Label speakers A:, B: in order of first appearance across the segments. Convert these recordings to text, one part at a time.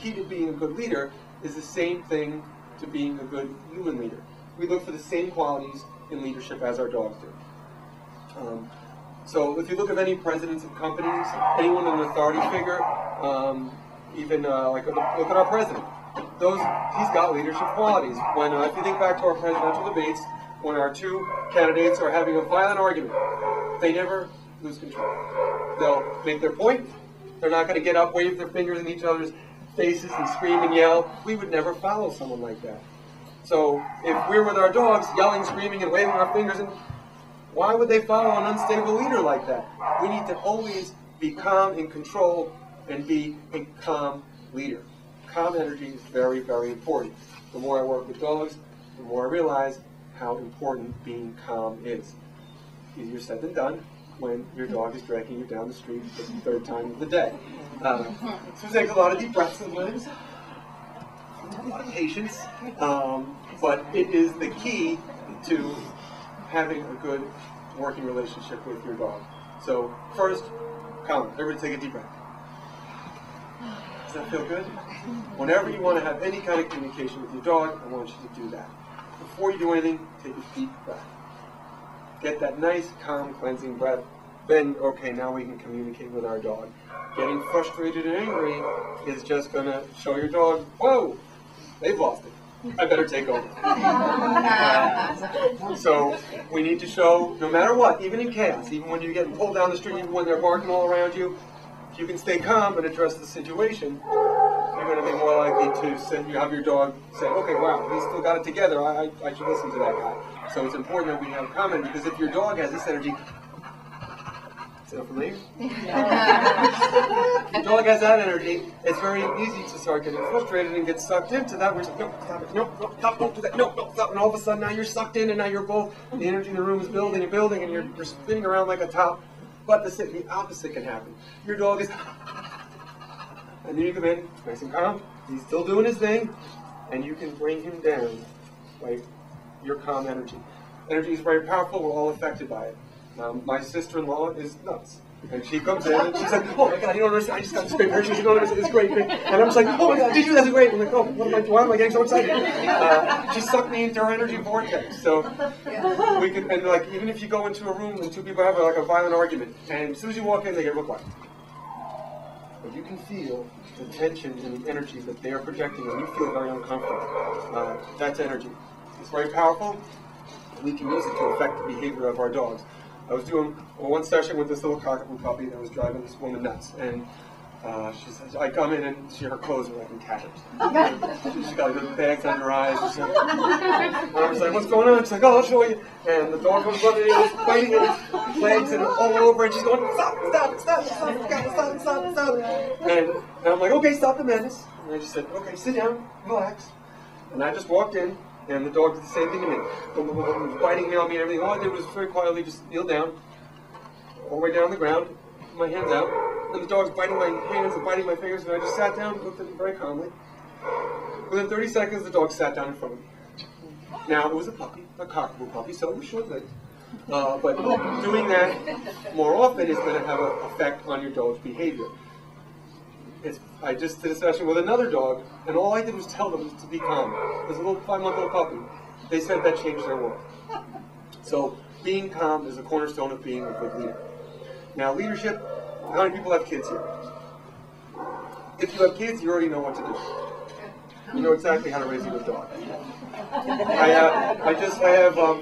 A: key to being a good leader is the same thing to being a good human leader. We look for the same qualities in leadership as our dogs do. So if you look at any presidents of companies, anyone in an authority figure, even like look at our president. He's got leadership qualities. When if you think back to our presidential debates, when our two candidates are having a violent argument, they never lose control. They'll make their point. They're not going to get up, wave their fingers in each other's faces and scream and yell. We would never follow someone like that. So if we're with our dogs yelling, screaming, and waving our fingers, why would they follow an unstable leader like that? We need to always be calm in control and be a calm leader. Calm energy is very, very important. The more I work with dogs, the more I realize how important being calm is. Easier said than done when your dog is dragging you down the street for the third time of the day. So it takes a lot of deep breaths sometimes, a lot of patience, but it is the key to having a good working relationship with your dog. So first, calm. Everybody take a deep breath. Does that feel good? Whenever you want to have any kind of communication with your dog, I want you to do that. Before you do anything, take a deep breath. Get that nice, calm, cleansing breath. Then, okay, now we can communicate with our dog. Getting frustrated and angry is just going to show your dog, whoa, they've lost it. I better take over. So we need to show, no matter what, even in chaos, even when you're getting pulled down the street, even when they're barking all around you, if you can stay calm and address the situation, you're going to be more likely to have your dog say, okay, wow, he's still got it together, I should listen to that guy. So it's important that we have comment, because if your dog has this energy, is that familiar? If your dog has that energy, it's very easy to start getting frustrated and get sucked into that, where it's like, no, stop it, no, stop, don't do that, no, stop, and all of a sudden now you're sucked in, and now you're both, the energy in the room is building and building, and you're spinning around like a top. But the opposite can happen. Your dog is, and then you come in, nice and calm, he's still doing his thing, and you can bring him down by your calm energy. Energy is very powerful, we're all affected by it. My sister-in-law is nuts. And she comes in and she's like, oh my God, you don't understand, I just got this great picture, you don't understand, it's great. And I'm just like, oh my God, did you? That's great. I'm like, oh, why am I getting so excited? She sucked me into her energy vortex. So we can, and like, even if you go into a room and two people have like a violent argument, and as soon as you walk in, they get real quiet. But you can feel the tension and the energy that they are projecting, and you feel very uncomfortable. That's energy. It's very powerful. We can use it to affect the behavior of our dogs. I was doing one session with this little cockapoo puppy that was driving this woman nuts, and she says, I come in and her clothes are like in tatters. She's got little bags under her eyes. She's like, and I was like, what's going on? She's like, oh, I'll show you. And the dog comes running in, biting at his legs and all over, and she's going, stop. And I'm like, okay, stop the madness. And I just said, okay, sit down, relax. And I just walked in. And the dog did the same thing to me. Boom, boom, boom, boom, biting me on me and everything. All I did was very quietly just kneel down, all the way down on the ground, put my hands out. And the dog's biting my hands and biting my fingers, and I just sat down and looked at him very calmly. Within 30 seconds, the dog sat down in front of me. Now, it was a puppy, a cockapoo puppy, so it was short-lived. But doing that more often is going to have an effect on your dog's behavior. I just did a session with another dog, and all I did was tell them to be calm. It was a little 5-month-old puppy. They said that changed their world. So being calm is a cornerstone of being a good leader. Now, leadership, how many people have kids here? If you have kids, you already know what to do. You know exactly how to raise a good dog. I have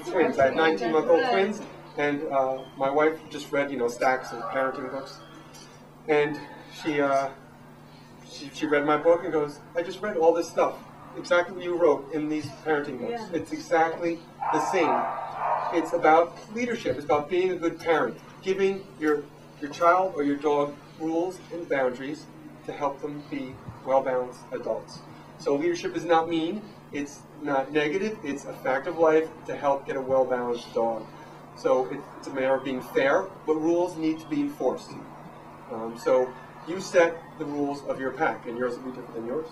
A: twins. I have 19-month-old twins, and my wife just read, stacks of parenting books. And she read my book and goes, I just read all this stuff, exactly what you wrote in these parenting books. Yeah. It's exactly the same. It's about leadership. It's about being a good parent, giving your child or your dog rules and boundaries to help them be well-balanced adults. So leadership is not mean. It's not negative. It's a fact of life to help get a well-balanced dog. So it's a matter of being fair, but rules need to be enforced. So you set the rules of your pack, and yours will be different than yours,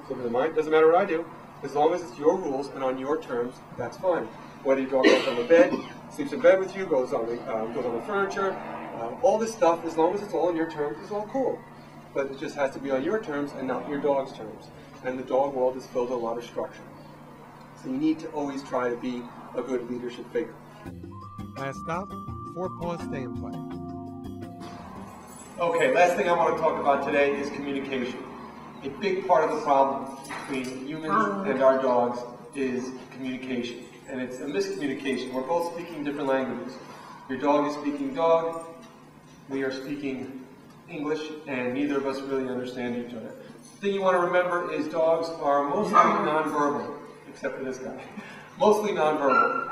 A: different than mine. Doesn't matter what I do. As long as it's your rules and on your terms, that's fine. Whether your dog goes on the bed, sleeps in bed with you, goes on the furniture, all this stuff, as long as it's all on your terms, it's all cool. but it just has to be on your terms and not your dog's terms. And the dog world is filled with a lot of structure. So you need to always try to be a good leadership figure.
B: Last stop, 4 paws stay in play.
A: Okay, last thing I want to talk about today is communication. A big part of the problem between humans and our dogs is communication. And it's a miscommunication. We're both speaking different languages. Your dog is speaking dog, we are speaking English, and neither of us really understand each other. The thing you want to remember is dogs are mostly nonverbal, except for this guy. Mostly nonverbal.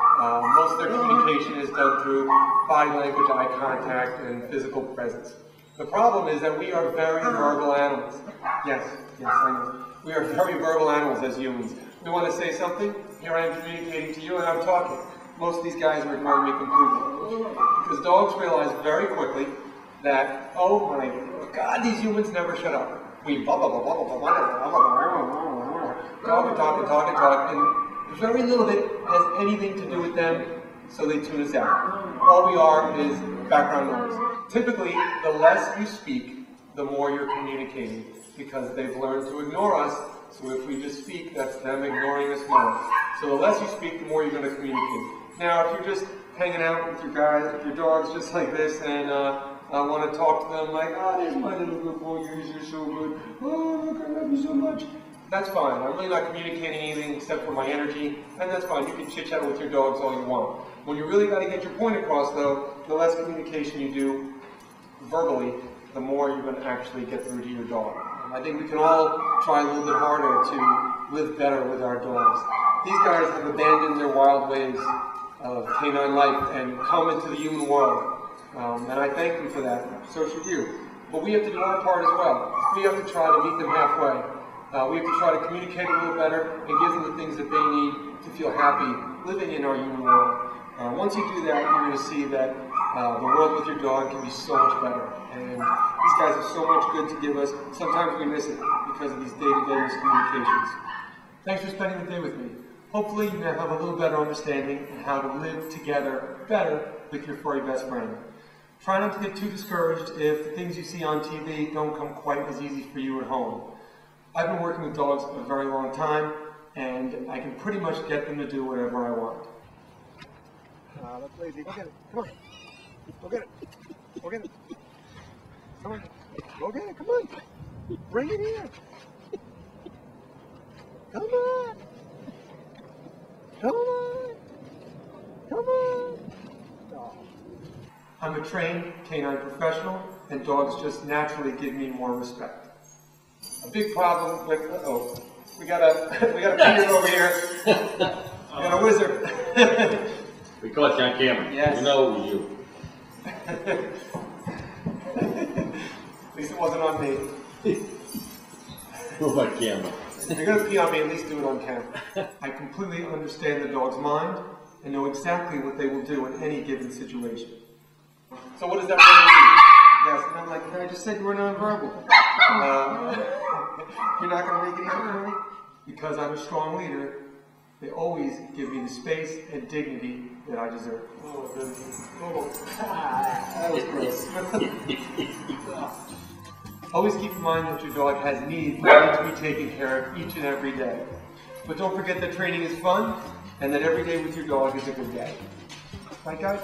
A: Most of their communication is done through body language, eye contact, and physical presence. The problem is that we are very verbal animals. Yes, I know. We are very verbal animals as humans. We want to say something, here I am communicating to you and I'm talking. Most of these guys are ignoring me completely. Because dogs realize very quickly that, oh my God, these humans never shut up. We talk and talk, and very little of it has anything to do with them, so they tune us out. All we are is background noise. Typically, the less you speak, the more you're communicating, because they've learned to ignore us, so if we just speak, that's them ignoring us more. So the less you speak, the more you're going to communicate. Now, if you're just hanging out with your guys, with your dogs just like this, and I want to talk to them like, there's my little good boy, you're so good, oh, look, I love you so much. That's fine. I'm really not communicating anything except for my energy, and that's fine. You can chit-chat with your dogs all you want. When you really got to get your point across, though, the less communication you do verbally, the more you're going to actually get through to your dog. I think we can all try a little bit harder to live better with our dogs. These guys have abandoned their wild ways of canine life and come into the human world. And I thank them for that. So should you. But we have to do our part as well. We have to try to meet them halfway. We have to try to communicate a little better and give them the things that they need to feel happy living in our human world. Once you do that, you're going to see that the world with your dog can be so much better. And these guys have so much good to give us. Sometimes we miss it because of these day-to-day miscommunications. Thanks for spending the day with me. Hopefully you have a little better understanding of how to live together better with your furry best friend. Try not to get too discouraged if the things you see on TV don't come quite as easy for you at home. I've been working with dogs a very long time, and I can pretty much get them to do whatever I want.
B: That's lazy. Go get it. Come on. Go get it. Go get it. Come on. Go get it. Come on. Bring it here. Come on. Come on. Come on. Oh.
A: I'm a trained canine professional, and dogs just naturally give me more respect. A big problem with, we got a Peter over here. We got a wizard.
C: We caught you on camera.
A: Yes.
C: You know it was you.
A: At least it wasn't on me.
C: Who's on camera?
A: If you're going to pee on me, at least do it on camera. I completely understand the dog's mind and know exactly what they will do in any given situation. So what does that mean? Yes, and I'm like, I just said you were nonverbal. You're not going to make it easy for me? Because I'm a strong leader, they always give me the space and dignity that I deserve. Oh, that was gross. Always keep in mind that your dog has needs that need to be taken care of each and every day. But don't forget that training is fun, and that every day with your dog is a good day. Right, guys?